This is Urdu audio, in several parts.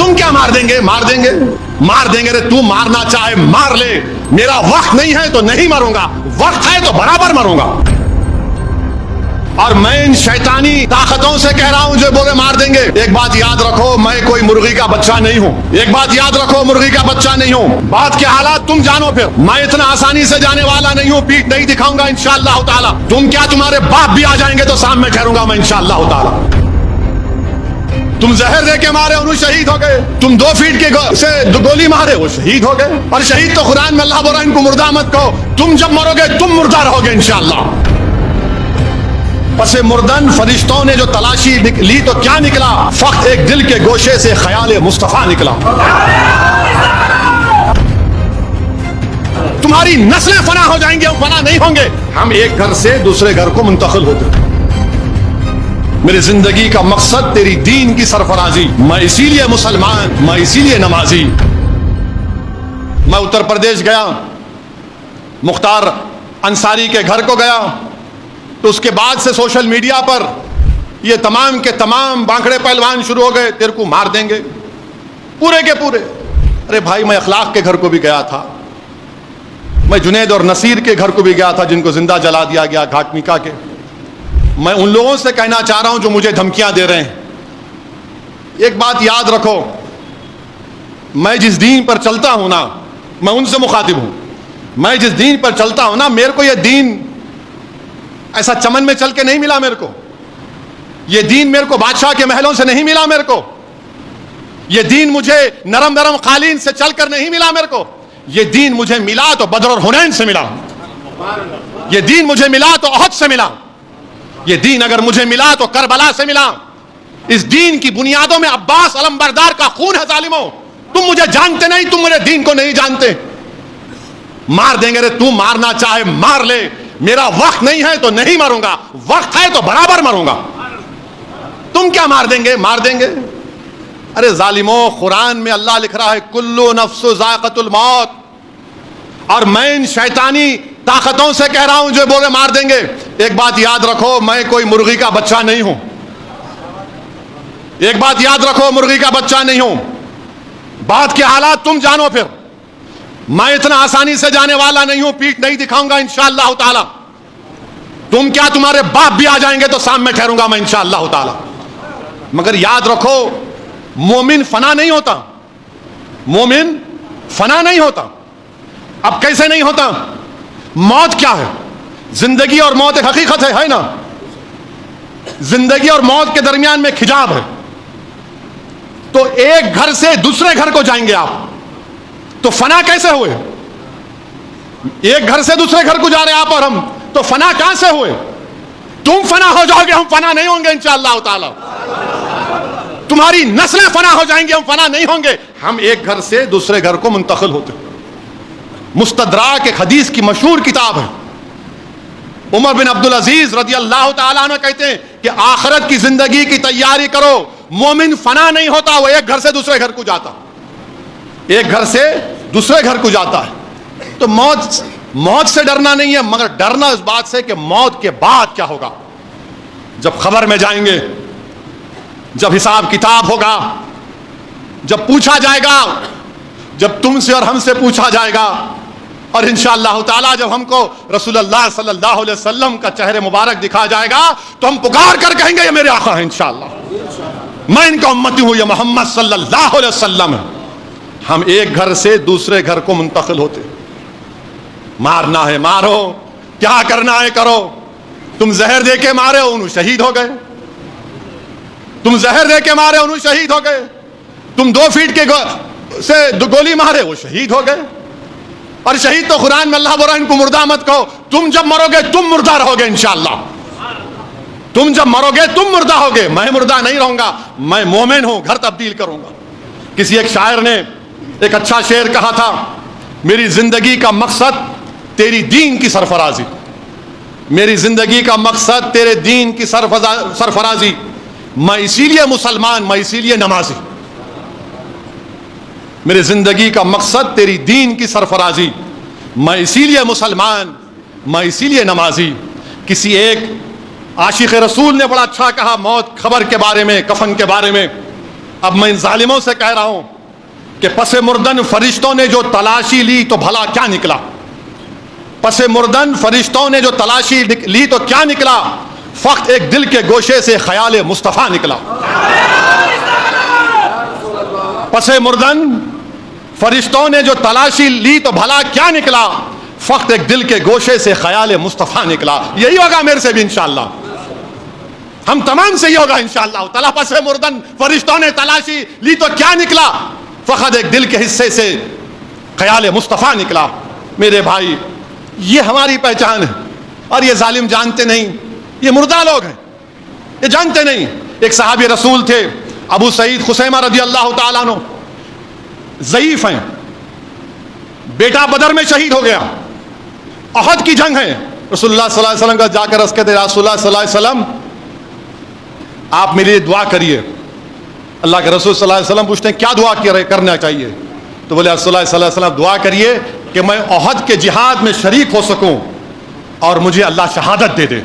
تم کیا مار دیں گے؟ مار دیں گے، مار دیں گے. تو مارنا چاہے مار لے، میرا وقت نہیں ہے تو نہیں مروں گا، وقت ہے تو برابر مروں گا. اور میں ان شیطانی طاقتوں سے کہہ رہا ہوں جو بولے مار دیں گے. ایک بات یاد رکھو، میں کوئی مرغی کا بچہ نہیں ہوں. ایک بات یاد رکھو، مرغی کا بچہ نہیں ہوں. بات کے حالات تم جانو. پھر میں اتنا آسانی سے جانے والا نہیں ہوں، پیٹھ نہیں دکھاؤں گا انشاءاللہ تعالی. تم کیا تمہارے باپ بھی آ جائیں گے تو سامنے ٹھہروں گا میں انشاءاللہ تعالی. تم زہر دے کے مارے انہوں شہید ہو گئے، تم 2 فیٹ کے سے گولی مارے وہ شہید ہو گئے. اور شہید تو قرآن میں اللہ بول رہا ہے ان کو مردہ مت کہو. تم جب مرو گے تم مردہ رہو گے انشاءاللہ. پس مردن فرشتوں نے جو تلاشی لی تو کیا نکلا؟ فقط ایک دل کے گوشے سے خیال مصطفیٰ نکلا. تمہاری نسلیں فنا ہو جائیں گے، ہم فنا نہیں ہوں گے. ہم ایک گھر سے دوسرے گھر کو منتقل ہوتے ہیں. میری زندگی کا مقصد تیری دین کی سرفرازی. میں اسی لیے مسلمان، میں اسی لیے نمازی. میں اتر پردیش گیا، مختار انصاری کے گھر کو گیا تو اس کے بعد سے سوشل میڈیا پر یہ تمام کے تمام بانکڑے پہلوان شروع ہو گئے، تیرے کو مار دیں گے پورے کے پورے. ارے بھائی میں اخلاق کے گھر کو بھی گیا تھا، میں جنید اور نصیر کے گھر کو بھی گیا تھا جن کو زندہ جلا دیا گیا گھاٹ میکا کے. میں ان لوگوں سے کہنا چاہ رہا ہوں جو مجھے دھمکیاں دے رہے ہیں، ایک بات یاد رکھو، میں جس دین پر چلتا ہوں نا، میں ان سے مخاطب ہوں. میں جس دین پر چلتا ہوں نا، میرے کو یہ دین ایسا چمن میں چل کے نہیں ملا. میرے کو یہ دین میرے کو بادشاہ کے محلوں سے نہیں ملا. میرے کو یہ دین مجھے نرم نرم قالین سے چل کر نہیں ملا. میرے کو یہ دین مجھے ملا تو بدر اور حنین سے ملا. یہ دین مجھے ملا تو احد سے ملا. یہ دین اگر مجھے ملا تو کربلا سے ملا. اس دین کی بنیادوں میں عباس علمبردار کا خون ہے. ظالموں، تم مجھے جانتے نہیں، تم میرے دین کو نہیں جانتے. مار دیں گے. تو مارنا چاہے مار لے، میرا وقت نہیں ہے تو نہیں مروں گا، وقت ہے تو برابر مروں گا. تم کیا مار دیں گے؟ مار دیں گے. ارے ظالموں، قرآن میں اللہ لکھ رہا ہے کلو نفس ذائقۃ الموت. اور میں ان شیطانی طاقتوں سے کہہ رہا ہوں جو بولے مار دیں گے. ایک بات یاد رکھو، میں کوئی مرغی کا بچہ نہیں ہوں. ایک بات یاد رکھو، مرغی کا بچہ نہیں ہوں. بات کے حالات تم جانو. پھر میں اتنا آسانی سے جانے والا نہیں ہوں، پیٹھ نہیں دکھاؤں گا انشاءاللہ تعالی. تم کیا تمہارے باپ بھی آ جائیں گے تو سامنے ٹھہروں گا میں انشاءاللہ تعالی. مگر یاد رکھو، مومن فنا نہیں ہوتا. مومن فنا نہیں ہوتا. اب کیسے نہیں ہوتا؟ موت کیا ہے؟ زندگی اور موت ایک حقیقت ہے نا. زندگی اور موت کے درمیان میں ایک حجاب ہے. تو ایک گھر سے دوسرے گھر کو جائیں گے آپ، تو فنا کیسے ہوئے؟ ایک گھر سے دوسرے گھر کو جا رہے آپ اور ہم، تو فنا کہاں سے ہوئے؟ تم فنا ہو جاؤ گے، ہم فنا نہیں ہوں گے انشاءاللہ تعالی. تمہاری نسلیں فنا ہو جائیں گے، ہم فنا نہیں ہوں گے. ہم ایک گھر سے دوسرے گھر کو منتقل ہوتے. مستدراک ایک حدیث کی مشہور کتاب ہے. عمر بن عبدالعزیز رضی اللہ تعالیٰ عنہ کہتے ہیں کہ آخرت کی زندگی کی تیاری کرو. مومن فنا نہیں ہوتا، وہ ایک گھر سے دوسرے گھر کو جاتا. ایک گھر سے دوسرے گھر کو جاتا ہے. تو موت سے ڈرنا نہیں ہے، مگر ڈرنا اس بات سے کہ موت کے بعد کیا ہوگا. جب خبر میں جائیں گے، جب حساب کتاب ہوگا، جب پوچھا جائے گا، جب تم سے اور ہم سے پوچھا جائے گا، اور انشاءاللہ تعالیٰ جب ہم کو رسول اللہ صلی اللہ علیہ وسلم کا چہرے مبارک دکھا جائے گا تو ہم پکار کر کہیں گے یہ میرے آقا ہیں انشاءاللہ، میں ان کا امتی ہوں، یہ محمد صلی اللہ علیہ وسلم ہے. ہم ایک گھر سے دوسرے گھر کو منتقل ہوتے. مارنا ہے مارو، کیا کرنا ہے کرو. تم زہر دے کے مارے انہوں شہید ہو گئے. تم زہر دے کے مارے انہوں شہید ہو گئے. تم 2 فیٹ کے سے گولی مارے وہ شہید ہو گئے. اور شہید تو قرآن میں اللہ بول رہا ہے ان کو مردہ مت کہو. تم جب مرو گے تم مردہ رہو گے انشاءاللہ. تم جب مرو گے تم مردہ ہوگے، میں مردہ نہیں رہوں گا. میں مومن ہوں، گھر تبدیل کروں گا. کسی ایک شاعر نے ایک اچھا شعر کہا تھا، میری زندگی کا مقصد تیری دین کی سرفرازی. میری زندگی کا مقصد تیرے دین کی سرفرازی. میں اسی لیے مسلمان، میں اسی لیے نمازی. میری زندگی کا مقصد تیری دین کی سرفرازی. میں اسی لیے مسلمان، میں اسی لیے نمازی. کسی ایک عاشق رسول نے بڑا اچھا کہا موت خبر کے بارے میں، کفن کے بارے میں. اب میں ان ظالموں سے کہہ رہا ہوں کہ پس مردن فرشتوں نے جو تلاشی لی تو بھلا کیا نکلا؟ پس مردن فرشتوں نے جو تلاشی لی تو کیا نکلا؟ فقط ایک دل کے گوشے سے خیال مصطفیٰ نکلا۔ پس مردن فرشتوں نے جو تلاشی لی تو بھلا کیا نکلا؟ فقط ایک دل کے گوشے سے خیال مصطفیٰ نکلا۔ یہی ہوگا میرے سے بھی انشاءاللہ، ہم تمام سے یہ ہوگا انشاءاللہ تعالیٰ۔ پس مردن فرشتوں نے تلاشی لی تو کیا نکلا؟ فقط ایک دل کے حصے سے خیال مصطفیٰ نکلا۔ میرے بھائی، یہ ہماری پہچان ہے، اور یہ ظالم جانتے نہیں، یہ مردہ لوگ ہیں، یہ جانتے نہیں۔ ایک صحابی رسول تھے ابو سعید خثیمہ رضی اللہ تعالیٰ عنہ، ضعیف ہیں، بیٹا بدر میں شہید ہو گیا، احد کی جنگ ہے، رسول اللہ صلی اللہ علیہ وسلم کا جا کر عرض کرتے رسول اللہ صلی اللہ علیہ وسلم آپ میرے لیے دعا کریے۔ اللہ کے رسول صلی اللہ علیہ وسلم پوچھتے ہیں کیا دعا کرنا چاہیے؟ تو بولے رسول اللہ صلی اللہ علیہ وسلم دعا کریے کہ میں احد کے جہاد میں شریک ہو سکوں اور مجھے اللہ شہادت دے دے۔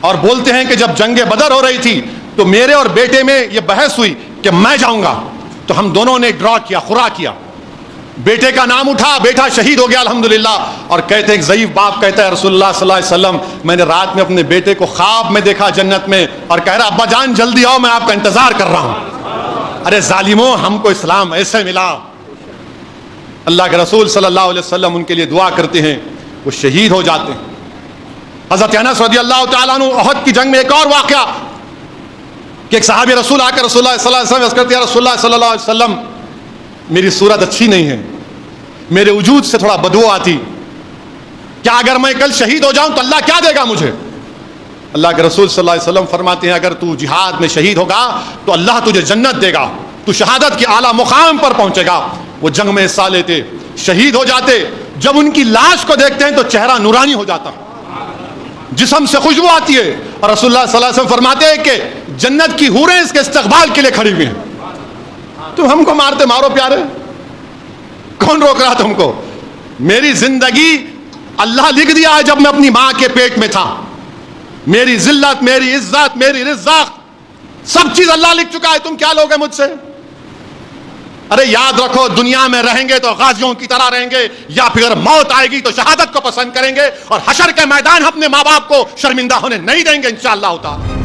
اور بولتے ہیں کہ جب جنگ بدر ہو رہی تھی تو میرے اور بیٹے میں یہ بحث ہوئی کہ میں جاؤں گا، تو ہم دونوں نے ڈرا کیا، خورا کیا، بیٹے کا نام اٹھا، بیٹا شہید ہو گیا الحمدللہ۔ اور کہتے ہیں ضعیف باپ کہتا ہے رسول اللہ صلی اللہ علیہ وسلم میں نے رات میں اپنے بیٹے کو خواب میں دیکھا جنت میں، اور کہہ رہا ابا جان جلدی آؤ میں آپ کا انتظار کر رہا ہوں۔ ارے ظالموں، ہم کو اسلام ایسے ملا۔ اللہ کے رسول صلی اللہ علیہ وسلم ان کے لیے دعا کرتے ہیں، وہ شہید ہو جاتے ہیں۔ حضرت انس رضی اللہ تعالیٰ عنہ احد کی جنگ میں ایک اور واقعہ کہ ایک صحابی رسول آ کر رسول اللہ صلی اللہ علیہ وسلم کرتے ہیں رسول اللہ صلی اللہ علیہ وسلم میری صورت اچھی نہیں ہے، میرے وجود سے تھوڑا بدبو آتی، کیا اگر میں کل شہید ہو جاؤں تو اللہ کیا دے گا مجھے؟ اللہ کے رسول صلی اللہ علیہ وسلم فرماتے ہیں اگر تو جہاد میں شہید ہوگا تو اللہ تجھے جنت دے گا، تو شہادت کے اعلیٰ مقام پر پہنچے گا۔ وہ جنگ میں حصہ لیتے، شہید ہو جاتے، جب ان کی لاش کو دیکھتے ہیں تو چہرہ نورانی ہو جاتا، جسم سے خوشبو آتی ہے، اور رسول اللہ صلی اللہ علیہ وسلم فرماتے ہیں کہ جنت کی حوریں اس کے استقبال کے لیے کھڑی ہوئی ہیں۔ تم ہم کو مارتے مارو پیارے، کون روک رہا تم کو؟ میری زندگی اللہ لکھ دیا ہے جب میں اپنی ماں کے پیٹ میں تھا، میری ذلت، میری عزت، میری رزق، سب چیز اللہ لکھ چکا ہے، تم کیا لوگے مجھ سے؟ ارے یاد رکھو، دنیا میں رہیں گے تو غازیوں کی طرح رہیں گے، یا پھر موت آئے گی تو شہادت کو پسند کریں گے، اور حشر کے میدان اپنے ماں باپ کو شرمندہ ہونے نہیں دیں گے انشاءاللہ تعالی۔